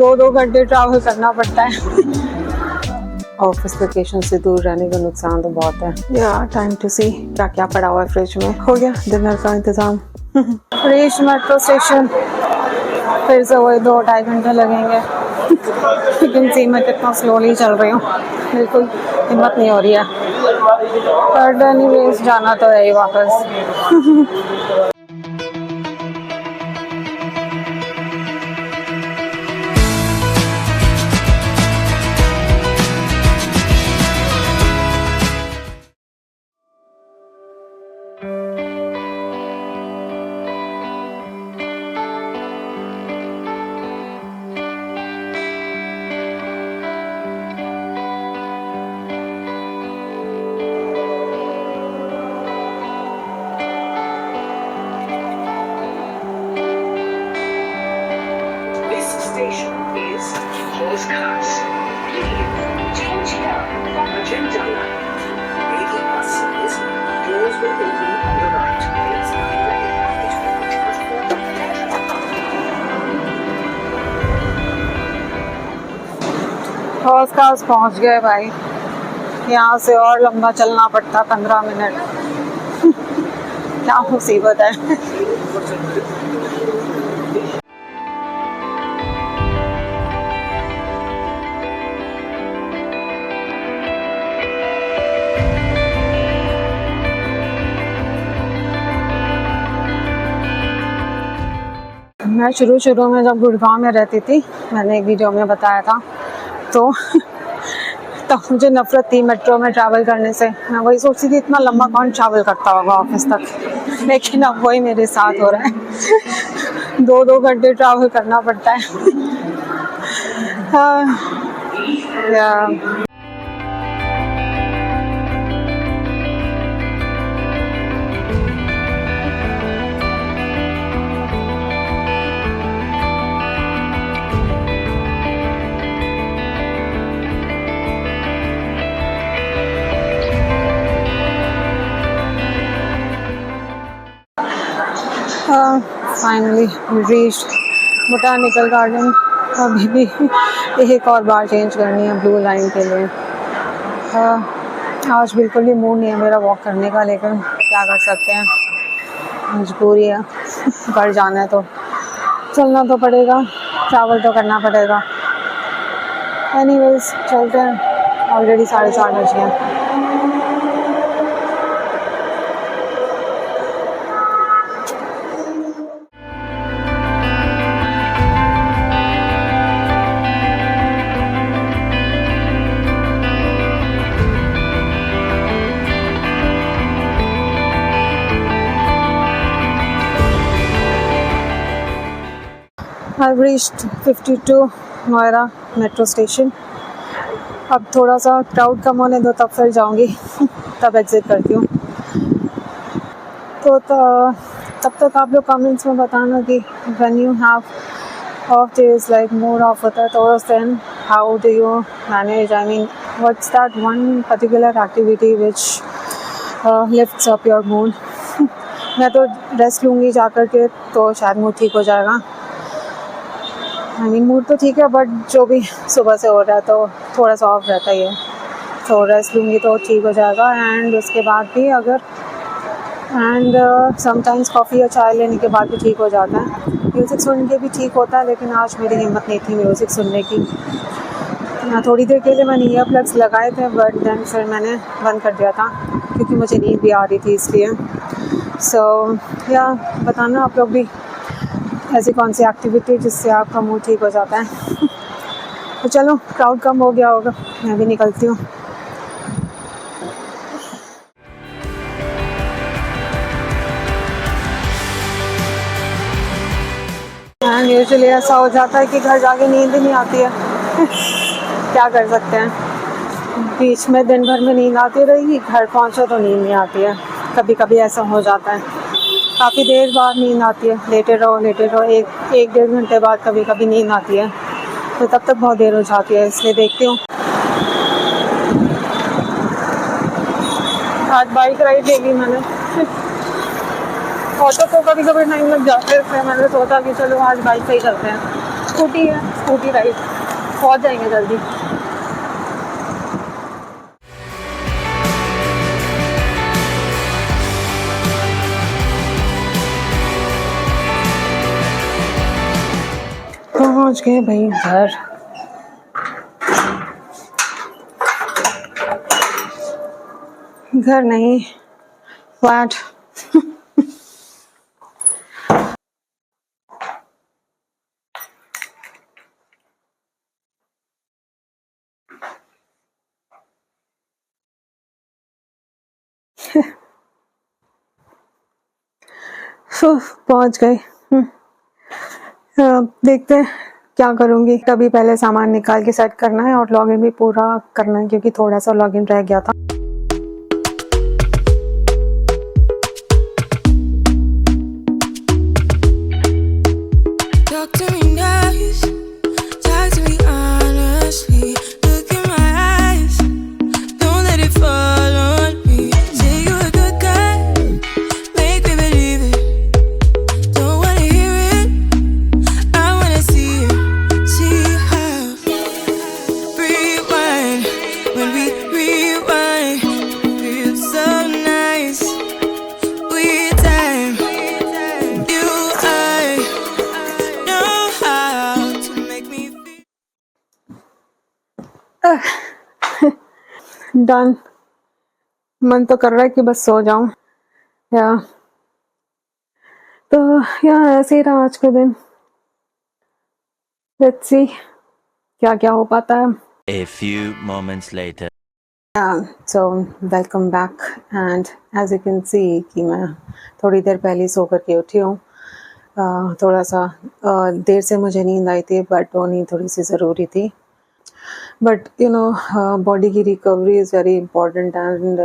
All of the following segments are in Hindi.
2-2 घंटे ट्रैवल करना पड़ता है। ऑफिस लोकेशन से दूर रहने का नुकसान तो बहुत है। या टाइम टू सी क्या क्या पड़ा हुआ है फ्रिज में। हो गया डिनर का इंतजाम। रीच मेट्रो स्टेशन, फिर से वही 2-2.5 घंटे लगेंगे। लेकिन सी मैं कितना स्लोली चल रही हूँ, बिल्कुल हिम्मत नहीं हो रही है। बट एनीवेज जाना तो है ही वापस। Station is Horse-Cars. Please change here for Magenta Line. Lady buses, doors will open on the right. Please mind that your package will be transported to the horse पहुँच गए भाई। यहाँ से और लंबा चलना पड़ता 15 मिनट। क्या मुसीबत है। मैं शुरू में जब गुड़गांव में रहती थी, मैंने एक वीडियो में बताया था, तो तब मुझे नफरत थी मेट्रो में ट्रैवल करने से। मैं वही सोचती थी इतना लंबा कौन ट्रैवल करता होगा ऑफिस तक। लेकिन अब वही मेरे साथ हो रहा है। 2-2 घंटे ट्रैवल करना पड़ता है। या फाइनली रीच्ड बोटानिकल गार्डन। अभी भी एक और बार चेंज करनी है ब्लू लाइन के लिए। आज बिल्कुल भी मूड नहीं है मेरा वॉक करने का, लेकिन क्या कर सकते हैं, मजबूरी है। घर जाना है तो चलना तो पड़ेगा, ट्रैवल तो करना पड़ेगा। एनीवेज चलते हैं, ऑलरेडी 4:30 बज गए। I've reached 52 Noida metro station. अब थोड़ा सा क्राउड कम होने दो, तब फिर जाऊंगी। तब एग्जिट करती हूँ। तो तब तक आप लोग कमेंट्स में बताना कि when you have off days, like more off होता है, तो then how do you manage? I mean, what's that one particular activity which lifts up your mood? मैं तो रेस्ट लूँगी जा कर के, तो शायद मूड ठीक हो जाएगा। मूड तो ठीक है, बट जो भी सुबह से हो रहा है तो थोड़ा सा ऑफ रहता ही है, तो रेस्ट लूँगी तो ठीक हो जाएगा। एंड उसके बाद भी अगर समटाइम्स कॉफ़ी या चाय लेने के बाद भी ठीक हो जाता है। म्यूज़िक सुन के भी ठीक होता है, लेकिन आज मेरी हिम्मत नहीं थी म्यूज़िक सुनने की। थोड़ी देर के लिए मैंने ईयर प्लग्स लगाए थे, बट देन फिर मैंने बंद कर दिया था क्योंकि मुझे नींद भी आ रही थी इसलिए। सो या बताना आप लोग भी ऐसी कौन सी एक्टिविटी जिससे आपका मूड ठीक हो जाता है। तो चलो, क्राउड कम हो गया होगा, मैं भी निकलती हूँ। यूजुअली ऐसा हो जाता है कि घर जाके नींद ही नहीं आती है। क्या कर सकते हैं, बीच में दिन भर में नींद आती रहेगी, घर पहुँचो तो नींद नहीं आती है। कभी कभी ऐसा हो जाता है, काफ़ी देर बाद नींद आती है, लेटे रहो 1-1.5 घंटे बाद कभी कभी नींद आती है, तो तब तक बहुत देर हो जाती है, इसलिए देखती हूँ। आज बाइक राइड ले ली मैंने। ऑटो को कभी कभी टाइम लग जाता है, इसलिए मैंने सोचा कि चलो आज बाइक से ही चलते हैं। स्कूटी है, स्कूटी राइड, पहुंच जाएंगे जल्दी। पहुंच गए भाई घर। घर नहीं, फ्लैट। पहुंच गए। देखते हैं क्या करूंगी। कभी पहले सामान निकाल के सेट करना है और लॉगिन भी पूरा करना है क्योंकि थोड़ा सा लॉगिन रह गया था। Talk to me nice, talk to me honestly. Look in my eyes, don't let it fall on me. Say you're a good guy, make me believe it. Don't wanna hear it, I wanna see it. See how rewind when we rewind. Feels so nice. We time you I know how to make me feel. Done. मन तो कर रहा है कि बस सो जाऊं। या तो या ऐसे ही रहा आज का दिन। लेट्स सी क्या क्या हो पाता है। A few moments later. So welcome back and as you can see कि मैं थोड़ी देर पहले सो करके उठी हूँ। थोड़ा सा देर से मुझे नींद आई थी बट वो नींद थोड़ी सी ज़रूरी थी। बट यू नो बॉडी की recovery is very important and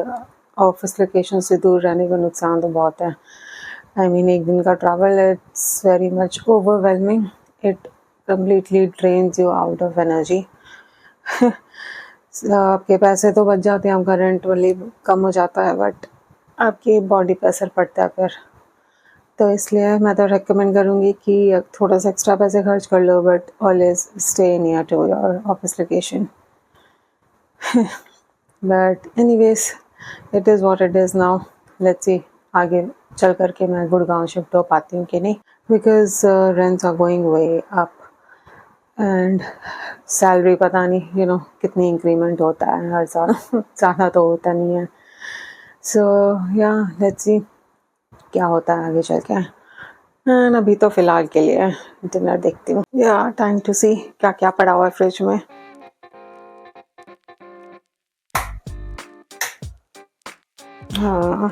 office location से दूर रहने का नुकसान तो बहुत है। आई मीन एक दिन का travel it's very much overwhelming. It completely drains you out of energy. आपके पैसे तो बच जाते हैं, आपका रेंट वाली कम हो जाता है बट आपकी बॉडी पे असर पड़ता है फिर। तो इसलिए मैं तो रेकमेंड करूँगी कि थोड़ा सा एक्स्ट्रा पैसे खर्च कर लो but always stay near to your office location. But anyways it is what it is now. Let's see आगे चल कर के मैं गुड़गांव शिफ्ट हो पाती हूँ कि नहीं, because rents are going way up and salary पता नहीं यू नो कितनी इंक्रीमेंट होता है हर साल। ज़्यादा तो होता नहीं है। सो या लेट्स सी क्या होता है आगे चल के। एंड अभी तो फ़िलहाल के लिए डिनर देखती हूँ। या टाइम टू सी क्या क्या पड़ा हुआ है फ्रिज में। हाँ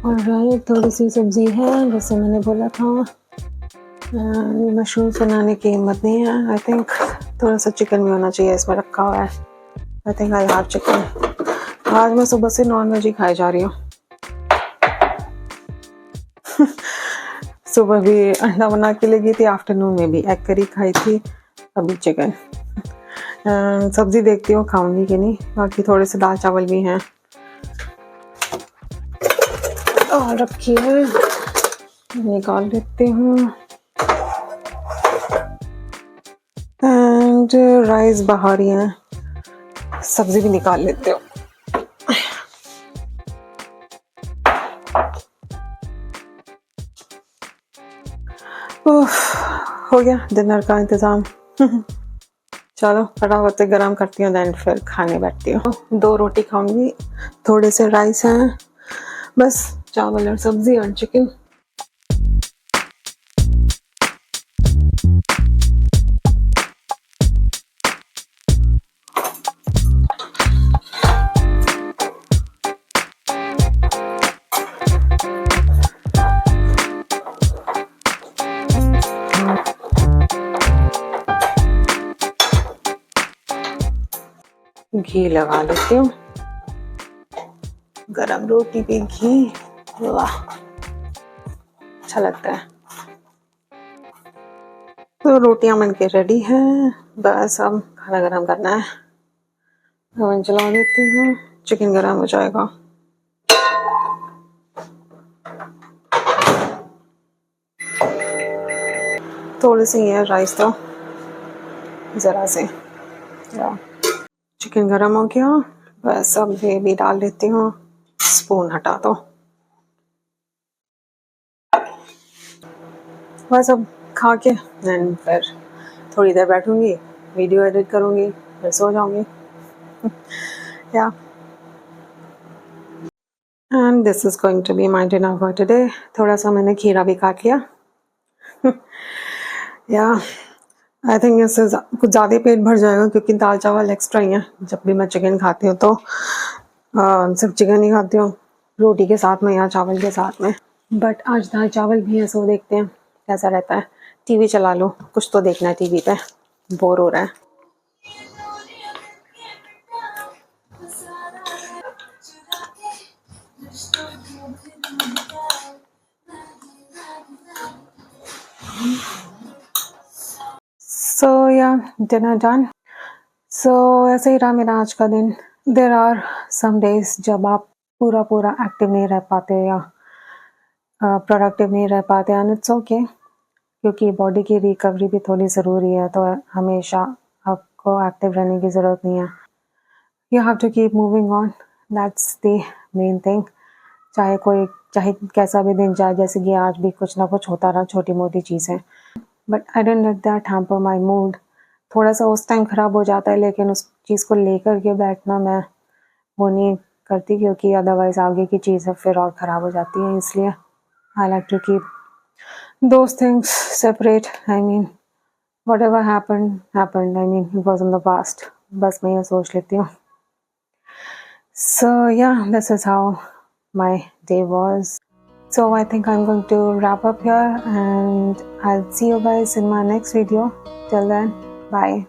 ऑलराइट थोड़ी सी सब्ज़ी है जैसे मैंने बोला था। मशरूम बनाने की हिम्मत नहीं है। आई थिंक थोड़ा सा चिकन भी होना चाहिए इसमें रखा हुआ है। I think I have chicken. आज मैं सुबह से नॉन वेज ही खाई जा रही हूँ। सुबह भी अंडा बना के लगी थी, आफ्टरनून में भी एग करी खाई थी, अभी चिकन। सब्ज़ी देखती हूँ खाऊंगी कि नहीं। बाकी थोड़े से दाल चावल भी हैं और रखी है, निकाल लेती हूँ। एंड राइस बाहर ही है, सब्जी भी निकाल लेते हो। हो गया डिनर का इंतज़ाम। चलो फटाफट से गरम करती हूँ देन फिर खाने बैठती हूँ। 2 रोटी खाऊंगी, थोड़े से राइस हैं, बस चावल और सब्जी और चिकन। घी लगा लेती हूँ, गरम रोटी पे घी, वाह अच्छा लगता है। तो रोटियां बन के रेडी हैं, बस अब खाना गरम करना है। ओवन चला देती हूँ, चिकन गरम हो जाएगा। थोड़ी सी है राइस तो ज़रा से। या चिकन गरम हो गया, बस अब ये भी डाल देती हूँ, स्पून हटा दो। बस अब खा के एंड फिर थोड़ी देर बैठूंगी, वीडियो एडिट करूंगी, फिर सो जाऊंगी। या and this is going to be my dinner for today. थोड़ा सा मैंने खीरा भी काट लिया। या आई थिंक इससे कुछ ज़्यादा पेट भर जाएगा क्योंकि दाल चावल एक्स्ट्रा ही है। जब भी मैं चिकन खाती हूँ तो सिर्फ चिकन ही खाती हूँ, रोटी के साथ में या चावल के साथ में। बट आज दाल चावल भी है, सो देखते हैं कैसा रहता है। टीवी चला लो, कुछ तो देखना है टीवी पे, बोर हो रहा है। सो या डिनर डन। सो ऐसे ही रहा मेरा आज का दिन। देर आर सम डेज जब आप पूरा पूरा एक्टिव नहीं रह पाते या प्रोडक्टिव नहीं रह पाते, एंड इट्स ओके क्योंकि बॉडी की रिकवरी भी थोड़ी ज़रूरी है। तो हमेशा आपको एक्टिव रहने की ज़रूरत नहीं है। You have to keep moving on, that's the main thing. चाहे कैसा भी दिन जाए, जैसे कि आज भी कुछ ना कुछ होता रहा, छोटी मोटी चीज़ें, but I don't let that hamper my mood. थोड़ा सा उस टाइम ख़राब हो जाता है, लेकिन उस चीज़ को लेकर के बैठना मैं वो नहीं करती क्योंकि अदरवाइज़ आगे की चीज़ें फिर और ख़राब हो जाती हैं। इसलिए I like to keep those things separate. I mean whatever happened, I mean it was in the past, बस मैं ये सोच लेती हूँ। So yeah, this is how my day was. So I think I'm going to wrap up here and I'll see you guys in my next video. Till then, bye.